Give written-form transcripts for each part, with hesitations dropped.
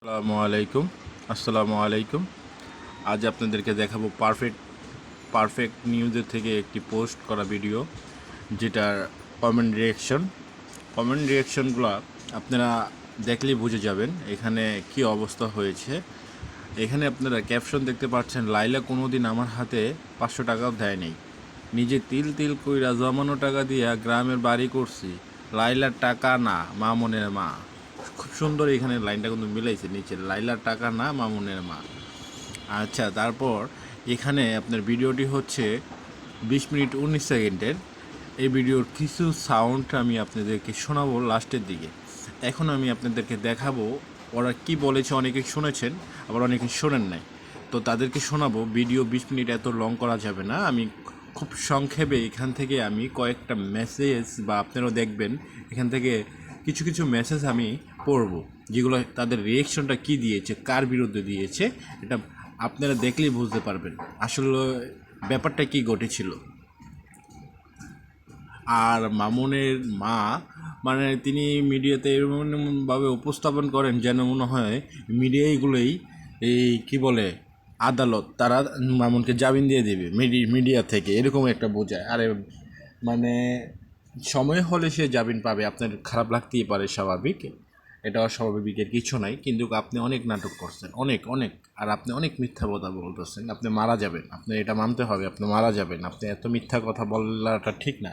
আসসালামু আলাইকুম। আজ আপনাদেরকে দেখাবো পারফেক্ট নিউজের থেকে একটি পোস্ট করা ভিডিও, যেটার কমেন্ট রিয়াকশনগুলো আপনারা দেখলেই বুঝে যাবেন এখানে কি অবস্থা হয়েছে। এখানে আপনারা ক্যাপশন দেখতে পাচ্ছেন, লাইলা কোনোদিন আমার হাতে 500 টাকাও দেয় নাই, নিজে তিল তিল কইরা জমানো টাকা দিয়া গ্রামের বাড়ি করছি, লাইলার টাকা না মামুনের মা। খুব সুন্দর এখানে লাইনটা কিন্তু মিলাইছে, নিচে লাইলার টাকা না মামুনের মা। আচ্ছা, তারপর এখানে আপনার ভিডিওটি হচ্ছে 20 মিনিট 19 সেকেন্ডের। এই ভিডিওর কিছু সাউন্ড আমি আপনাদেরকে শোনাবো লাস্টের দিকে। এখন আমি আপনাদেরকে দেখাবো ওরা কি বলেছে। অনেকে শুনেছেন, আবার অনেকে শোনেন নাই, তো তাদেরকে শোনাবো। ভিডিও 20 মিনিট এত লং করা যাবে না। আমি খুব সংক্ষেপে এখান থেকে আমি কয়েকটা মেসেজ, বা আপনারাও দেখবেন এখান থেকে কিছু কিছু মেসেজ আমি পড়ব, যেগুলো তাদের রিয়েকশনটা কি দিয়েছে, কার বিরুদ্ধে দিয়েছে, এটা আপনারা দেখলেই বুঝতে পারবেন আসলে ব্যাপারটা কি ঘটেছিল। আর মামুনের মা, মানে তিনি মিডিয়াতে এমনভাবে উপস্থাপন করেন যেন মনে হয় মিডিয়াগুলোই এই কি বলে আদালত, তারা মামুনকে জামিন দিয়ে দেবে মিডিয়া থেকে, এরকম একটা বোঝায়। আরে মানে সময় হলে সে জামিন পাবে, আপনার খারাপ লাগতেই পারে, স্বাভাবিক, এটা অস্বাভাবিকের কিছু নাই। কিন্তু আপনি অনেক নাটক করছেন, অনেক অনেক, আর আপনি অনেক মিথ্যা কথা বলতেছেন। আপনি মারা যাবেন, আপনি এটা মানতে হবে, আপনি মারা যাবেন। আপনি এত মিথ্যা কথা বলাটা ঠিক না।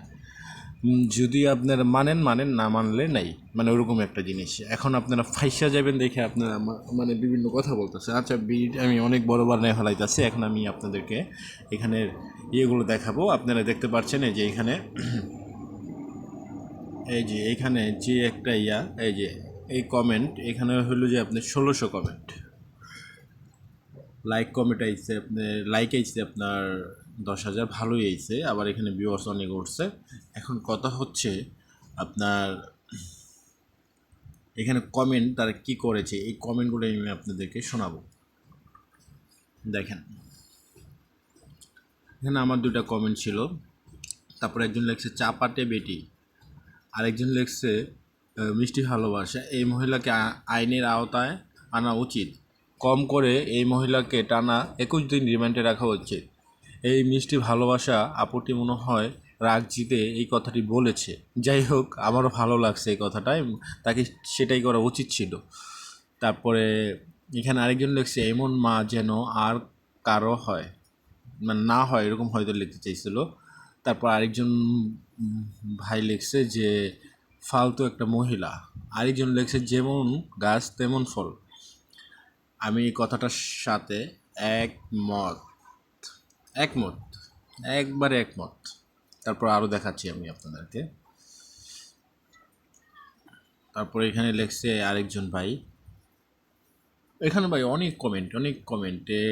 যদি আপনারা মানেন মানেন, না মানলে নাই, মানে ওরকম একটা জিনিস। এখন আপনারা ফাইসা যাবেন দেখে আপনারা মানে বিভিন্ন কথা বলতেছে। আচ্ছা, আমি অনেক বড় বানায় ফেলাইতেছি। এখন আমি আপনাদেরকে এখানের ইয়েগুলো দেখাবো। আপনারা দেখতে পাচ্ছেন এই যে এখানে এইখানে যে একটা এই যে এই কমেন্ট, এখানে হলো যে আপনার 1600 কমেন্ট, কমেন্ট আইছে, আপনার আইছে আপনার 10,000, ভালোই আইছে। আবার এখানে ভিউয়ার্স অনেক উঠছে। এখন কথা হচ্ছে আপনার এখানে কমেন্ট তারা কি করেছে, এই কমেন্টগুলো আমি আপনাদেরকে শোনাবো। দেখেন, এখানে আমার দুটা কমেন্ট ছিল। তারপর একজন লেখছে চাপাটে বেটি, আরেকজন লেখছে মিষ্টি ভালোবাসা, এই মহিলাকে আইনের আওতায় আনা উচিত, কম করে এই মহিলাকে টানা 21 দিন রিমান্ডে রাখা উচিত। এই মিষ্টি ভালোবাসা আপুটি মনে হয় রাগ জিতে এই কথাটি বলেছে। যাই হোক, আমারও ভালো লাগছে এই কথাটাই, তাকে সেটাই করা উচিত ছিল। তারপরে এখানে আরেকজন লিখছে, এমন মা যেন আর কারো হয়, মানে না হয়, এরকম হয়তো লিখতে চাইছিল। তারপর আরেকজন ভাই লিখছে যে ফালতু একটা মহিলা। আরেকজন লিখছে যেমন গাছ তেমন ফল। আমি এই কথাটার সাথে একমত, একমত, একবারে একমত। তারপর আরও দেখাচ্ছি আমি আপনাদেরকে। তারপর এখানে লিখছে আরেকজন ভাই, এখানে ভাই অনেক কমেন্ট, অনেক কমেন্টে,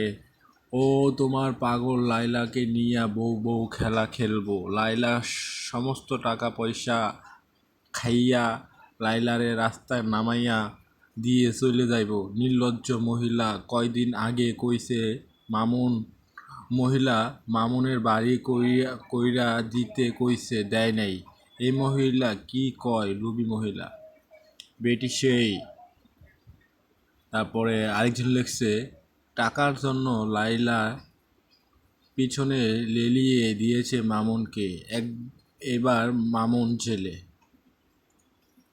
ও তোমার পাগল লাইলাকে নিয়ে বউ বউ খেলা খেলবো, লাইলা সমস্ত টাকা পয়সা খাইয়া লাইলারে রাস্তায় নামাইয়া দিয়ে চলে যাইব, নির্লজ্জ মহিলা, কয়দিন আগে কইছে মামুন মহিলা মামুনের বাড়ি কইরা দিতে কইছে, দেয় নাই। এই মহিলা কি কয়, রুবি মহিলা বেটি সেই। তারপরে আরেকজন লিখছে, টাকার জন্য লাইলা পিছনে লেলিয়ে দিয়েছে মামুনকে, এবার মামুন জেলে।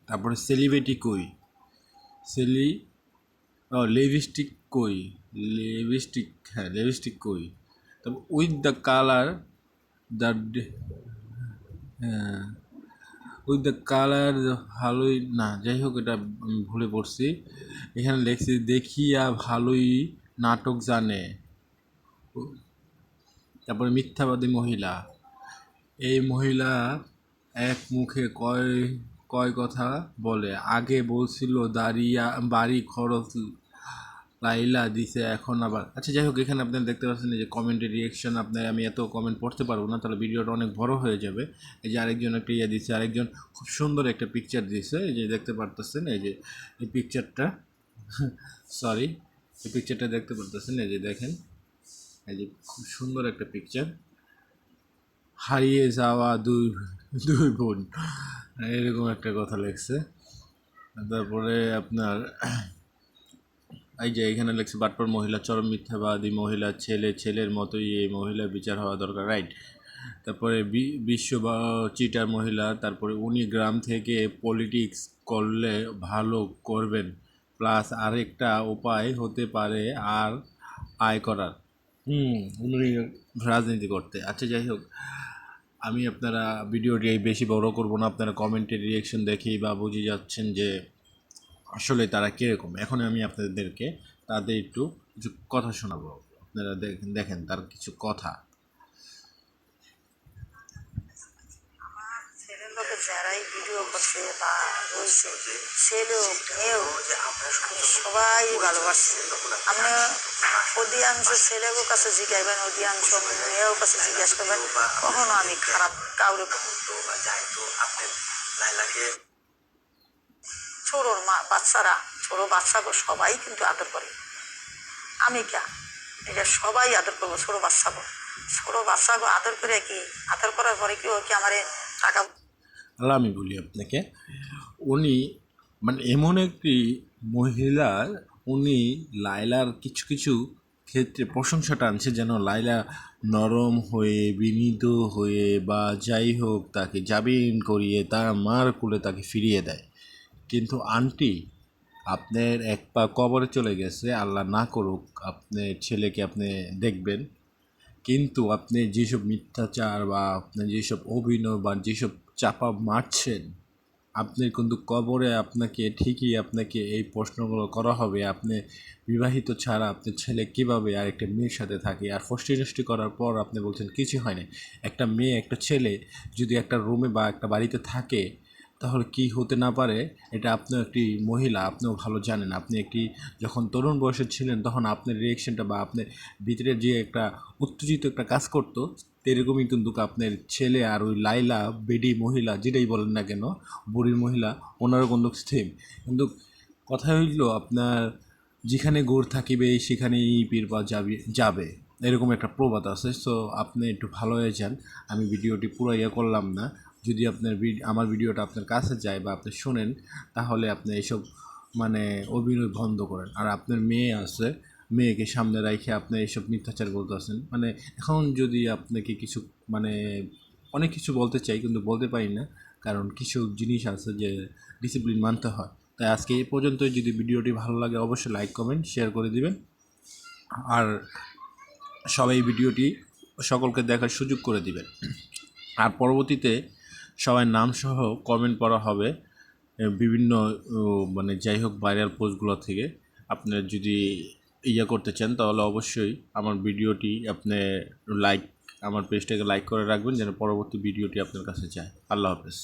তারপরে সেলিব্রিটি কই, সেলি লিপস্টিক কই, লিপস্টিক, হ্যাঁ লিপস্টিক কই। তারপর with the colour, the with the colour, ভালোই না, যাই হোক, এটা আমি ভুলে পড়ছি। এখানে লেখছি, দেখিয়া ভালোই নাটক জানে। তারপরে মিথ্যাবাদী মহিলা, এই মহিলা এক মুখে কয় কয় কথা বলে, আগে বলছিল দাঁড়িয়া বাড়ি খরচ লাইলা দিছে, এখন আবার। আচ্ছা, যাই হোক, এখানে আপনারা দেখতে পাচ্ছেন যে কমেন্টের রিয়েকশন। আপনার আমি এত কমেন্ট পড়তে পারবো না, তাহলে ভিডিওটা অনেক বড় হয়ে যাবে। এই যে আরেকজন একটা দিচ্ছে, আরেকজন খুব সুন্দর একটা পিকচার দিছে, এই যে দেখতে পারতেছেন, এই যে এই পিকচারটা, সরি, এই পিকচারটা দেখতে পারতেছেন, এই যে দেখেন, এই যে খুব সুন্দর একটা পিকচার, হারিয়ে যাওয়া দুই দুই বোন, এরকম একটা কথা লেখছে। তারপরে আপনার এই যে এখানে লেখছে বাটপার মহিলা, চরম মিথ্যাবাদী মহিলা, ছেলের মতোই এই মহিলার বিচার হওয়া দরকার, রাইট। তারপরে বিশ্ব বা চিটার মহিলা, তারপরে উনি গ্রাম থেকে পলিটিক্স করলে ভালো করবেন, প্লাস আরেকটা উপায় হতে পারে আর আয় করার। উনি রাজনীতি করতে, আচ্ছা যাই হোক, আমি আপনারা ভিডিওটি বেশি বড় করব না, আপনারা কমেন্টের রিয়াকশন দেখেই বা বুঝে যাচ্ছেন যে আসলে তারা কীরকম। এখন আমি আপনাদেরকে তাদের একটু কিছু কথা শোনাবো, আপনারা দেখেন তার কিছু কথা। ছেলের লোকে যারাই ভিডিও করছে বা রয়েছে, ছেলেও মেয়েও সবাই ভালোবাসছে। আপনি অধিকাংশ ছেলের কাছে জিজ্ঞাসবেন, অধিকাংশ মেয়ের কাছে জিজ্ঞাসা করবেন, কখনো আমি খারাপ কাউরে ছোড়োর মা বাচ্চারা, ছোড়ো বাচ্চাগো সবাই কিন্তু আদর করে। আমি কে এটা সবাই আদর করবো, ছোড়ো বাচ্চাগো আদর করে কি, আদর করার পরে কি ও কি আমার টাকা। আল্লাহ, আমি বলি আপনাকে, উনি মানে এমন একটি মহিলা, উনি লায়লার কিছু কিছু ক্ষেত্রে প্রশংসাটা আনছে, যেন লায়লা নরম হয়ে বিনীত হয়ে বা যাই হোক তাকে জামিন করিয়ে তার মার কোলে তাকে ফিরিয়ে দেয়। কিন্তু আন্টি আপনার এক পা কবরে চলে গেছে, আল্লাহ না করুক আপনার ছেলেকে আপনি দেখবেন, কিন্তু আপনি যেসব মিথ্যাচার বা আপনি যেসব অভিনয় বা যেসব চাপা মারছেন, আপনি কিন্তু কবরে আপনাকে এই প্রশ্নগুলো করা হবে, আপনি বিবাহিত ছাড়া আপনার ছেলে কীভাবে আর একটা মেয়ের সাথে থাকে, আর ফষ্টি করার পর আপনি বলছেন কিছু হয়নি। একটা মেয়ে একটা ছেলে যদি একটা রুমে বা একটা বাড়িতে থাকে তাহলে কি হতে না পারে, এটা আপনিও একটি মহিলা, আপনিও ভালো জানেন। আপনি একটি যখন তরুণ বয়সে ছিলেন তখন আপনার রিয়েকশনটা বা আপনার ভিতরে যে একটা উত্তেজিত একটা কাজ করতো, এরকমই কিন্তু আপনার ছেলে আর ওই লাইলা বেডি মহিলা যেটাই বলেন না কেন, বুড়ির মহিলা, ওনারও কিন্তু সেম। কিন্তু কথা হইল আপনার যেখানে গোড় থাকিবে সেখানেই পীর পা যাবে, এরকম একটা প্রবাদ আছে। সো আপনি একটু ভালো হয়ে যান, আমি ভিডিওটি পুরো করলাম না। যদি আপনার আমার ভিডিওটা আপনার কাছে যায় বা আপনি শোনেন, তাহলে আপনি এইসব মানে অভিনয় বন্ধ করেন। আর আপনার মেয়ে আছে, মেয়েকে সামনে রেখে আপনি এইসব মিথ্যাচার বলতেছেন। মানে এখন যদি আপনাকে কিছু মানে অনেক কিছু বলতে চাই কিন্তু বলতে পারি না, কারণ কিছু জিনিস আছে যে ডিসিপ্লিন মানতে হয়। তাই আজকে এই পর্যন্তই। যদি ভিডিওটি ভালো লাগে অবশ্যই লাইক কমেন্ট শেয়ার করে দিবেন, আর সবাই ভিডিওটি সকলকে দেখার সুযোগ করে দিবেন। আর পরবর্তীতে সবাই নামসহ কমেন্ট করা হবে বিভিন্ন মানে যাই হোক ভাইরাল পোস্টগুলো থেকে। আপনারা যদি করতে চান তাহলে অবশ্যই আমার ভিডিওটি আপনি আমার পেজটাকে লাইক করে রাখবেন, যেন পরবর্তী ভিডিওটি আপনার কাছে যায়। আল্লাহ হাফেজ।